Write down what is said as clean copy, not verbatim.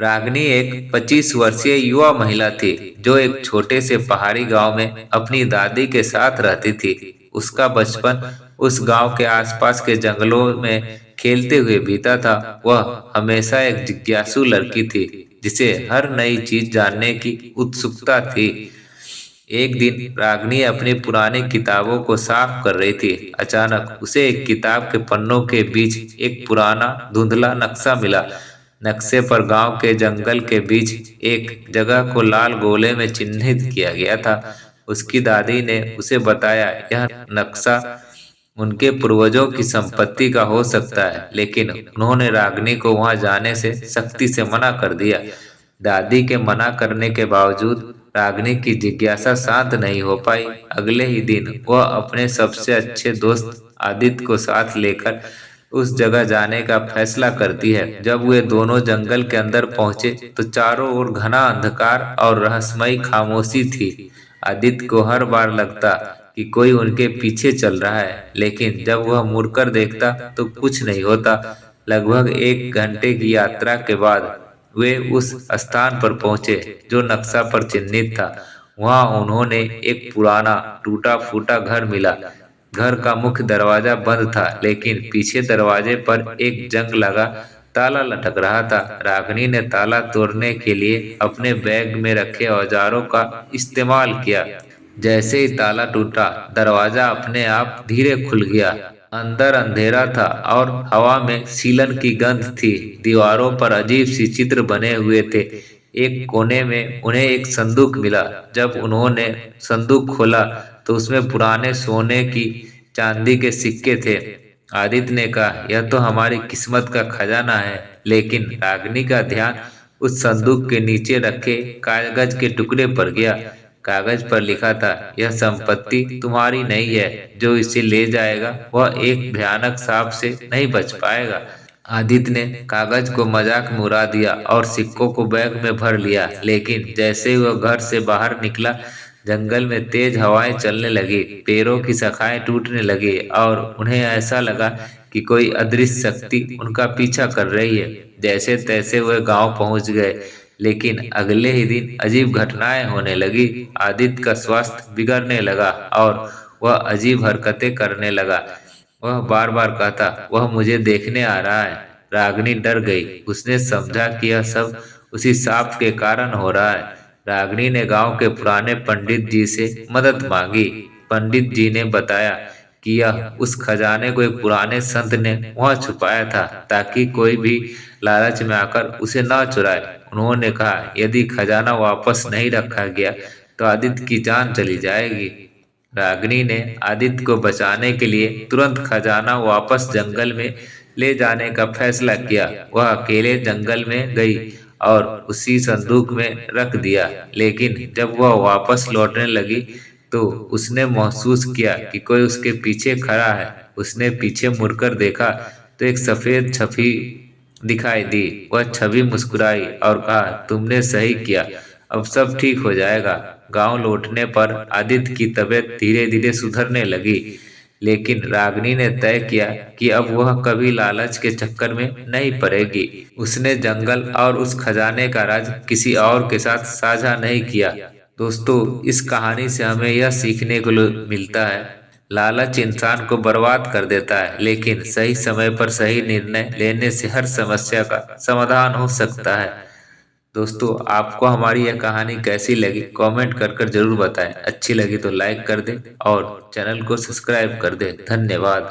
रागिनी एक 25 वर्षीय युवा महिला थी जो एक छोटे से पहाड़ी गांव में अपनी दादी के साथ रहती थी। उसका बचपन उस गांव के आसपास के जंगलों में खेलते हुए बीता था। वह हमेशा एक जिज्ञासु लड़की थी जिसे हर नई चीज जानने की उत्सुकता थी। एक दिन रागिनी अपनी पुरानी किताबों को साफ कर रही थी। अचानक उसे एक किताब के पन्नों के बीच एक पुराना धुंधला नक्शा मिला। नक्शे पर गांव के जंगल के बीच एक जगह को लाल गोले में चिन्हित किया गया था। उसकी दादी ने उसे बताया, यह नक्शा उनके पूर्वजों की संपत्ति का हो सकता है, लेकिन उन्होंने रागिनी को वहां जाने से सख्ती से मना कर दिया। दादी के मना करने के बावजूद रागिनी की जिज्ञासा शांत नहीं हो पाई। अगले ही दिन वह अपने सबसे अच्छे दोस्त आदित्य को साथ लेकर उस जगह जाने का फैसला करती है। जब वे दोनों जंगल के अंदर पहुंचे तो चारों ओर घना अंधकार और रहस्यमयी खामोशी थी। आदित्य को हर बार लगता कि कोई उनके पीछे चल रहा है, लेकिन जब वह मुड़कर देखता तो कुछ नहीं होता। लगभग 1 घंटे की यात्रा के बाद वे उस स्थान पर पहुंचे जो नक्शा पर चिन्हित था। वहां उन्होंने एक पुराना टूटा फूटा घर मिला। घर का मुख्य दरवाजा बंद था, लेकिन पीछे दरवाजे पर एक जंग लगा ताला लटक रहा था। रागिनी ने ताला तोड़ने के लिए अपने बैग में रखे औजारों का इस्तेमाल किया। जैसे ही ताला टूटा, दरवाजा अपने आप धीरे खुल गया। अंदर अंधेरा था और हवा में सीलन की गंध थी। दीवारों पर अजीब सी चित्र बने हुए थे। एक कोने में उन्हें एक संदूक मिला। जब उन्होंने संदूक खोला तो उसमें पुराने सोने की चांदी के सिक्के थे। आदित्य ने कहा, यह तो हमारी किस्मत का खजाना है। लेकिन रागिनी का ध्यान उस संदूक के नीचे रखे कागज के टुकड़े पर गया। कागज पर लिखा था, यह संपत्ति तुम्हारी नहीं है। जो इसे ले जाएगा वह एक भयानक सांप से नहीं बच पाएगा। आदित्य ने कागज को मजाक में उड़ा दिया और सिक्कों को बैग में भर लिया। लेकिन जैसे ही वह घर से बाहर निकला, जंगल में तेज हवाएं चलने लगी, पेड़ों की शाखाएं टूटने लगी और उन्हें ऐसा लगा कि कोई अदृश्य शक्ति उनका पीछा कर रही है। जैसे तैसे वह गांव पहुंच गए, लेकिन अगले ही दिन अजीब घटनाएं होने लगी। आदित्य का स्वास्थ्य बिगड़ने लगा और वह अजीब हरकतें करने लगा। वह बार बार कहता, वह मुझे देखने आ रहा है। रागिनी डर गई। उसने समझा कि यह सब उसी सांप के कारण हो रहा है। रागिनी ने गांव के पुराने पंडित जी से मदद मांगी। पंडित जी ने बताया कि यह उस खजाने को एक पुराने संत ने वहां छुपाया था, ताकि कोई भी लालच में आकर उसे न चुराए। उन्होंने कहा, यदि खजाना वापस नहीं रखा गया तो आदित्य की जान चली जाएगी। रागिनी ने आदित्य को बचाने के लिए तुरंत खजाना वापस जंगल में ले जाने का फैसला किया। वह अकेले जंगल में गई और उसी संदूक में रख दिया। लेकिन जब वह वापस लौटने लगी तो उसने महसूस किया कि कोई उसके पीछे खड़ा है। उसने पीछे मुड़कर देखा तो एक सफेद छवि दिखाई दी। वह छवि मुस्कुराई और कहा, तुमने सही किया, अब सब ठीक हो जाएगा। गांव लौटने पर आदित्य की तबीयत धीरे धीरे सुधरने लगी, लेकिन रागिनी ने तय किया कि अब वह कभी लालच के चक्कर में नहीं पड़ेगी। उसने जंगल और उस खजाने का राज किसी और के साथ साझा नहीं किया। दोस्तों, इस कहानी से हमें यह सीखने को मिलता है, लालच इंसान को बर्बाद कर देता है, लेकिन सही समय पर सही निर्णय लेने से हर समस्या का समाधान हो सकता है। दोस्तों, आपको हमारी यह कहानी कैसी लगी कमेंट कर जरूर बताएं। अच्छी लगी तो लाइक कर दें और चैनल को सब्सक्राइब कर दें। धन्यवाद।